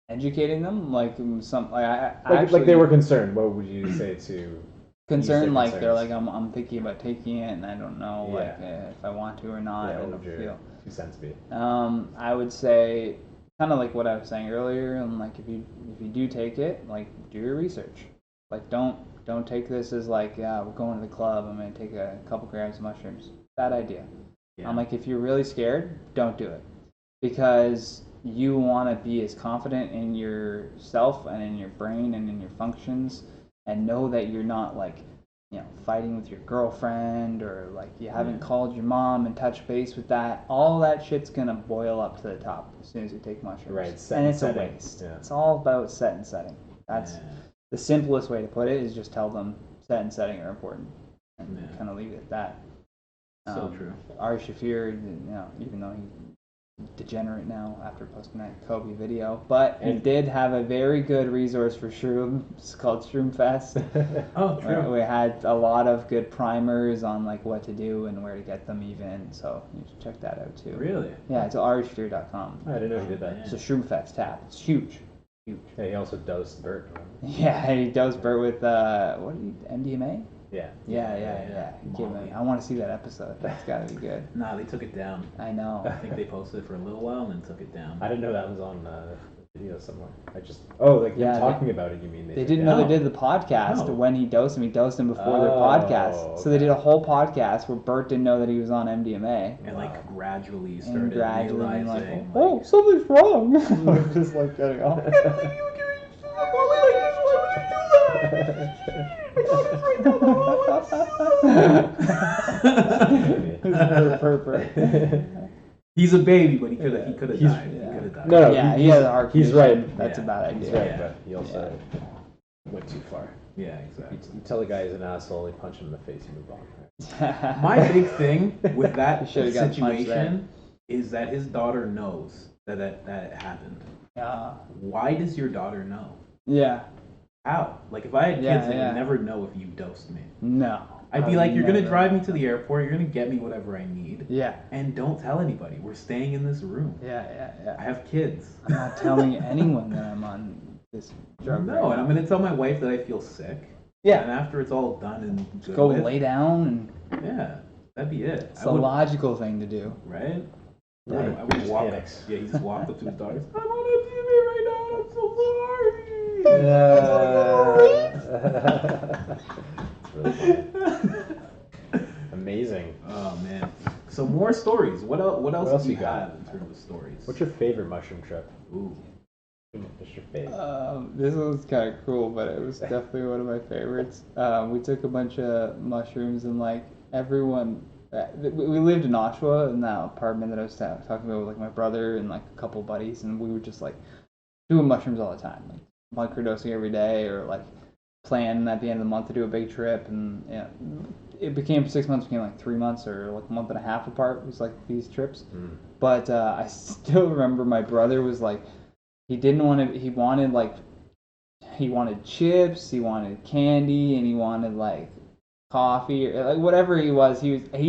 educating them, like some like I Like actually they were concerned. What would you say to concerned, ease like their they're concerns? like I'm thinking about taking it and I don't know like if I want to or not. Yeah, I what don't would your feel. 2 cents be? I would say kind of like what I was saying earlier, and like if you do take it, like do your research. Like don't take this as like yeah we're going to the club. I'm gonna take a couple grams of mushrooms. Bad idea. Yeah. I'm like if you're really scared, don't do it because you want to be as confident in yourself and in your brain and in your functions and know that you're not like fighting with your girlfriend or like you haven't called your mom and touched base with that. All that shit's gonna boil up to the top as soon as you take mushrooms. Right, set and and it's a setting. waste. Yeah. It's all about set and setting. That's the simplest way to put it is just tell them set and setting are important and kind of leave it at that. So true. Ari Shafir, even though he's degenerate now after posting that Kobe video, but he did have a very good resource for shrooms called Shroom Fest. Oh, true. We had a lot of good primers on like what to do and where to get them even, so you should check that out too. Really? Yeah, it's arishafir.com. I didn't know he did that. It's a Shroom Fest tab. It's huge. Huge. Yeah, he also dosed Bert. Yeah, he dosed Bert with MDMA? Yeah. Yeah. I want to see that episode. That's got to be good. Nah, they took it down. I know. I think they posted it for a little while and then took it down. I didn't know that was on video somewhere. Talking about it. You mean they didn't know they did the podcast when he dosed him. He dosed him before their podcast, so they did a whole podcast where Bert didn't know that he was on MDMA. And like gradually started realizing, like, oh, something's wrong. Just like getting off. He's a baby, but he could have died. He could have died. No, he has a heart he's condition. right. That's a bad idea. He's right, but he also went too far. Yeah, exactly. You tell the guy he's an asshole, you punch him in the face, you move on. My big thing with that situation is that his daughter knows that it happened. Yeah. Why does your daughter know? Yeah. How? Like if I had kids, they would never know if you dosed me. No. I'd be like, you're going to drive me to the airport, you're going to get me whatever I need. Yeah. And don't tell anybody. We're staying in this room. Yeah. I have kids. I'm not telling anyone that I'm on this drug. No, and I'm going to tell my wife that I feel sick. Yeah. And after it's all done and good go with, lay down and yeah, that'd be it. It's a logical thing to do. Right? Right. I would walk. Panics. Yeah, he just walked up to his daughters. I'm on MTV right now. I'm so sorry. It's really funny. Amazing. Oh man. So more stories. What else do you got? have in terms of stories? What's your favorite mushroom trip? Ooh. What's your favorite? This was kind of cool, but it was definitely one of my favorites. We took a bunch of mushrooms and like everyone. We lived in Oshawa in that apartment that I was talking about with like my brother and like a couple buddies, and we were just like doing mushrooms all the time, like microdosing every day, or like planning at the end of the month to do a big trip, and it became 6 months, became like 3 months or like a month and a half apart. It was like these trips, but I still remember my brother was like, he wanted chips, he wanted candy, and he wanted like coffee or like whatever he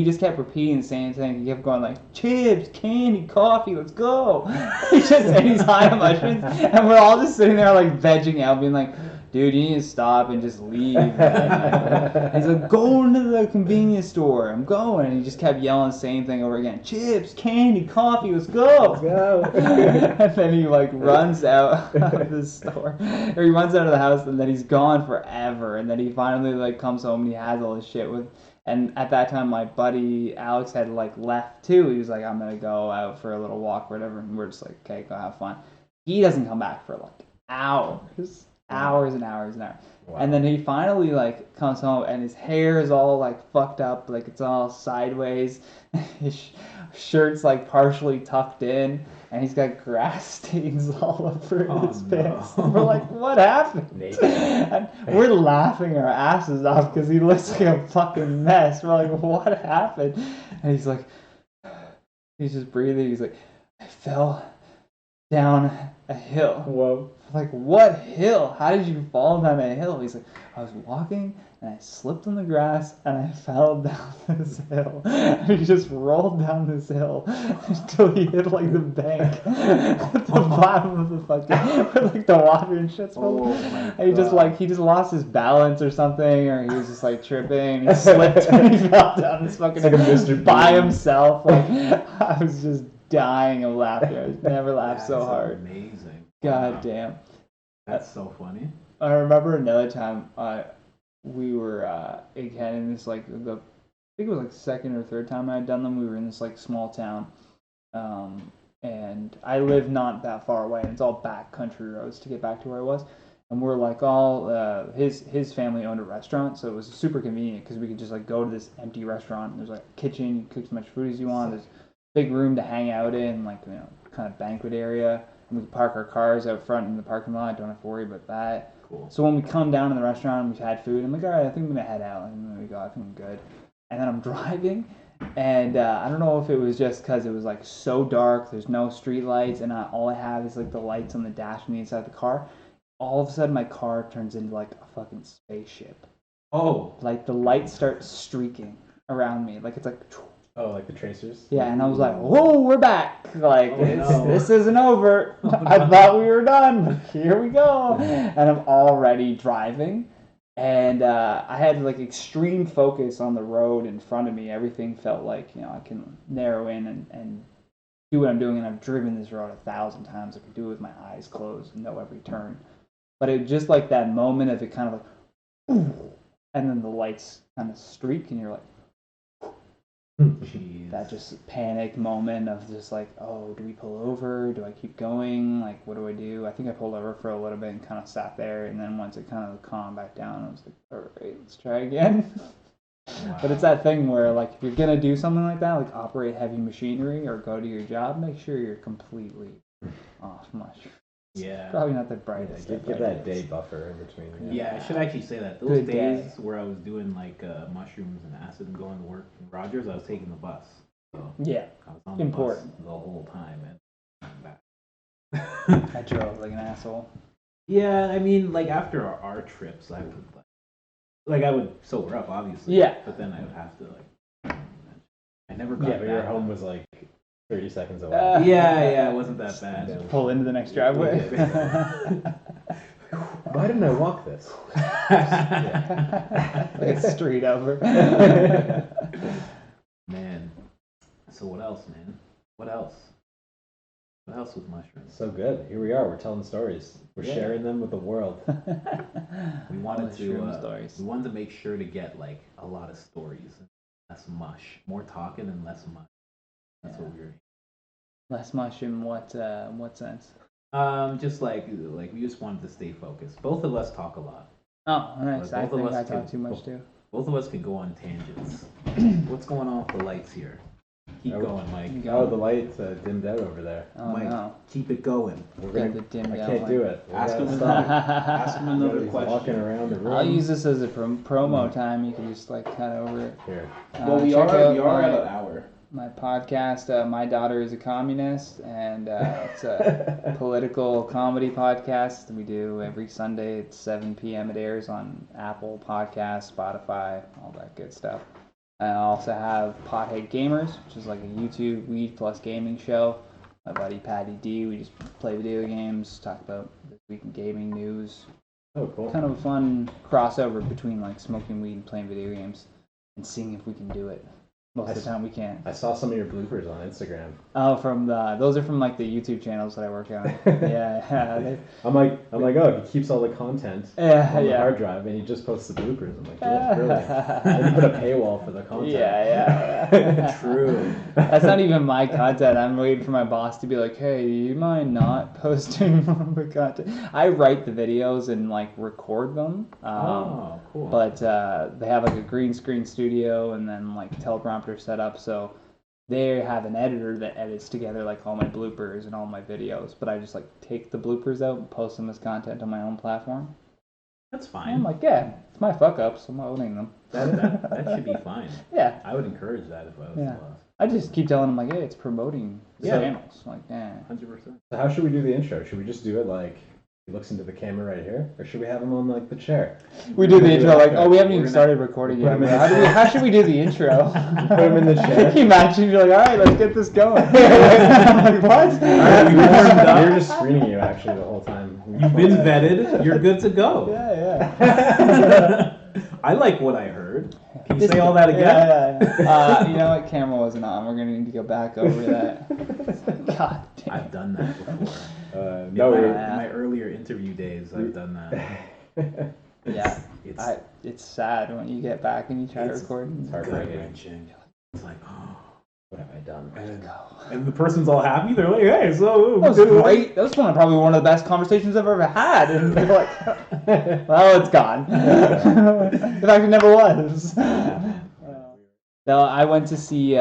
just kept repeating the same thing. He kept going like chips, candy, coffee, let's go. And he's high on mushrooms, and we're all just sitting there like vegging out, being like, dude, you need to stop and just leave. And he's like, going to the convenience store. I'm going. And he just kept yelling the same thing over again. Chips, candy, coffee, let's go. Let's go. And then he like runs out of the store. Or he runs out of the house, and then he's gone forever. And then he finally like comes home and he has all his shit with. And at that time, my buddy Alex had like left too. He was like, I'm going to go out for a little walk or whatever. And we're just like, okay, go have fun. He doesn't come back for like hours. Hours and hours and hours. Wow. And then he finally like comes home and his hair is all like fucked up, like it's all sideways. His shirt's like partially tucked in, and he's got grass stains all over his pants. And we're like, what happened? And we're laughing our asses off because he looks like a fucking mess. We're like, what happened? And he's like, he's just breathing. He's like, I fell down a hill. Whoa. Like, what hill? How did you fall down a hill? He's like, I was walking and I slipped on the grass and I fell down this hill. And he just rolled down this hill until he hit like the bank at the bottom of the fucking, where like the water and shit's Oh from. my And God. he just lost his balance or something, or he was just like tripping. He slipped and he fell down this fucking It's like a Mr. by Bean. himself. Like, I was just dying of laughter. I've never laughed so That's hard. amazing. God Wow. damn. That's so funny. I remember another time we were again in this like I think it was like second or third time I had done them. We were in this like small town, and I live not that far away, and it's all back country roads to get back to where I was. And we're like all his family owned a restaurant, so it was super convenient because we could just like go to this empty restaurant. And there's like a kitchen, you cook as much food as you want. There's a big room to hang out in, like kind of banquet area. And we could park our cars out front in the parking lot. Don't have to worry about that. Cool. So when we come down to the restaurant and we've had food, I'm like, all right, I think I'm gonna head out. And then we go, I think I'm good. And then I'm driving, and I don't know if it was just because it was like so dark, there's no street lights, and all I have is like the lights on the dash on the inside of the car. All of a sudden, my car turns into like a fucking spaceship. Oh. Like the lights start streaking around me, like it's like. Oh, like the tracers? Yeah, and I was like, whoa, we're back. Like, Oh, no. this isn't over. Oh, I no. thought we were done, but here we go. And I'm already driving. And I had like extreme focus on the road in front of me. Everything felt like, I can narrow in and do what I'm doing. And I've driven this road 1,000 times. I can do it with my eyes closed and know every turn. But it just like that moment of it kind of like, ooh, and then the lights kind of streak and you're like, Jeez. that just panic moment of just like, oh, do we pull over? Do I keep going? Like, what do I do? I think I pulled over for a little bit and kind of sat there. And then once it kind of calmed back down, I was like, all right, let's try again. Wow. But it's that thing where, like, if you're going to do something like that, like operate heavy machinery or go to your job, make sure you're completely off much. Yeah. Probably not the brightest. Give that day buffer in between. Yeah, I should actually say that. Those Good days day. where I was doing like mushrooms and acid and going to work in Rogers, I was taking the bus. So Yeah, I was on the important. bus the whole time and I'm back. I drove like an asshole. Yeah, I mean, like after our trips, I would like I would sober up, obviously. Yeah. But then I would have to like. I never got. Yeah, but your that home bad. was like 30 seconds away. Yeah, it wasn't that bad. Pull into the next driveway. Why didn't I walk this? Like a street over. Man. So what else, man? What else? What else with mushrooms? So good. Here we are. We're telling stories. We're Yeah. sharing them with the world. We wanted All the shroom stories. we wanted to make sure to get like a lot of stories, less mush, more talking and less mush. That's what we were. Less mush in what sense? Just like we just wanted to stay focused. Both of us talk a lot. Oh, nice. Both I of think us I talk can- too much too. Both of us can go on tangents. What's going on with the lights here? Keep Oh, going, Mike. you Oh, the light dimmed out over there. Oh Mike, no. keep it going. We're Got gonna, the dimmed I out can't light. do it. We Ask gotta him stop. Ask him another He's walking question. around the room. I'll use this as a promo time. You can just like cut over it. Here. Well, we check are out at an hour. my podcast. My daughter is a communist, and it's a political comedy podcast we do every Sunday at 7 p.m. It airs on Apple Podcasts, Spotify, all that good stuff. I also have Pothead Gamers, which is like a YouTube weed plus gaming show. My buddy Patty D, we just play video games, talk about this week in gaming news. Oh, cool. Kind of a fun crossover between like smoking weed and playing video games and seeing if we can do it. Most of the time we can't. I saw some of your bloopers on Instagram. Oh, those are from like the YouTube channels that I work on. Yeah. I'm like, oh, he keeps all the content Yeah, on the yeah. hard drive, and he just posts the bloopers. I'm like, that's brilliant. And you put a paywall for the content. Yeah. True. That's not even my content. I'm waiting for my boss to be like, hey, do you mind not posting more of the content? I write the videos and like record them. Oh, cool. But they have like a green screen studio and then like teleprompter set up, so they have an editor that edits together like all my bloopers and all my videos, but I just like take the bloopers out and post them as content on my own platform. That's And fine. I'm like, yeah, it's my fuck ups, I'm owning them. That should be fine. Yeah. I would encourage that if I was Yeah. the boss. I just keep telling him like, hey, it's promoting the Yeah. channels. Like, yeah. 100%. So how should we do the intro? Should we just do it like he looks into the camera right here, or should we have him on like the chair? We do the We'll do intro it like, after. oh, we haven't We're even gonna- started recording we'll yet. put him in But the how should we do the intro? Put him in the chair. Can you imagine? You're like, all right, let's get this going. I'm like, what? All right, we warmed up. We were just screening you actually the whole time. You've been vetted. You're good to go. Yeah. I like what I heard. Can you say all that again? Yeah. You know what? Camera wasn't on. We're gonna need to go back over that. God damn. I've done that before. No, in we my earlier interview days, I've done that. Yeah. It's It's sad when you get back and you try to It's- record. it's heartbreaking. gut-wrenching. It's like, oh. What have I done? And the person's all happy. They're like, hey, so That was great. That was probably one of the best conversations I've ever had. And they're like, well, it's gone. In fact, it never was. No, I went to see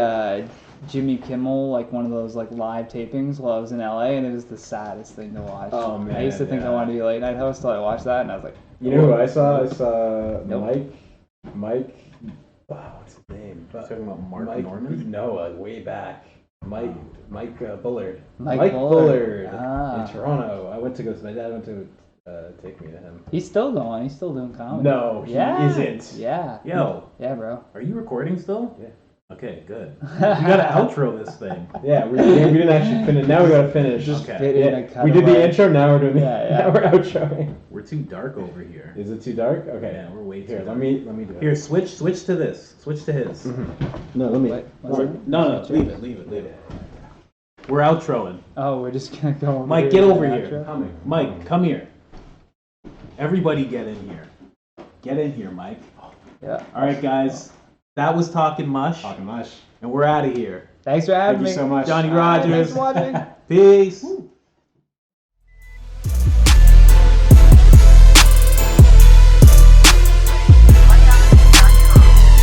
Jimmy Kimmel, like one of those like live tapings while I was in LA, and it was the saddest thing to watch. Oh, man, I used to think I wanted to be a late night host till I watched that, and I was like, You know who I saw? I saw Nope. Mike. Wow, what's his name? You're talking about Mark Mike Norman? No, way back. Mike Bullard. Mike Bullard Ah. in Toronto. I went to go. My dad went to take me to him. he's still going. He's still doing comedy. No, he isn't. Yeah. Yo, Yeah, bro. are you recording still? Yeah. Okay, good. You gotta outro this thing. Yeah, we didn't actually finish. Now we gotta finish. Just Okay. fit in a Yeah, we did the cutaway. intro. Now we're doing the. Yeah. Now we're outroing. We're too dark over here. Is it too dark? Okay. Yeah, we're way too Here, dark. let me do it. Here, switch to this. Switch to his. No, let me. What? What's that? No, leave it. We're outroing. Oh, we're just gonna go. Over Mike, here get to over the here. outro? Coming. Mike, come here. Everybody get in here. Get in here, Mike. Yeah. All right, guys. That was Talkin Mush, Talkin Mush. and we're out of here. Thanks for having Thank me. you so much. Johnny All right, Rogers. thanks for watching. Peace.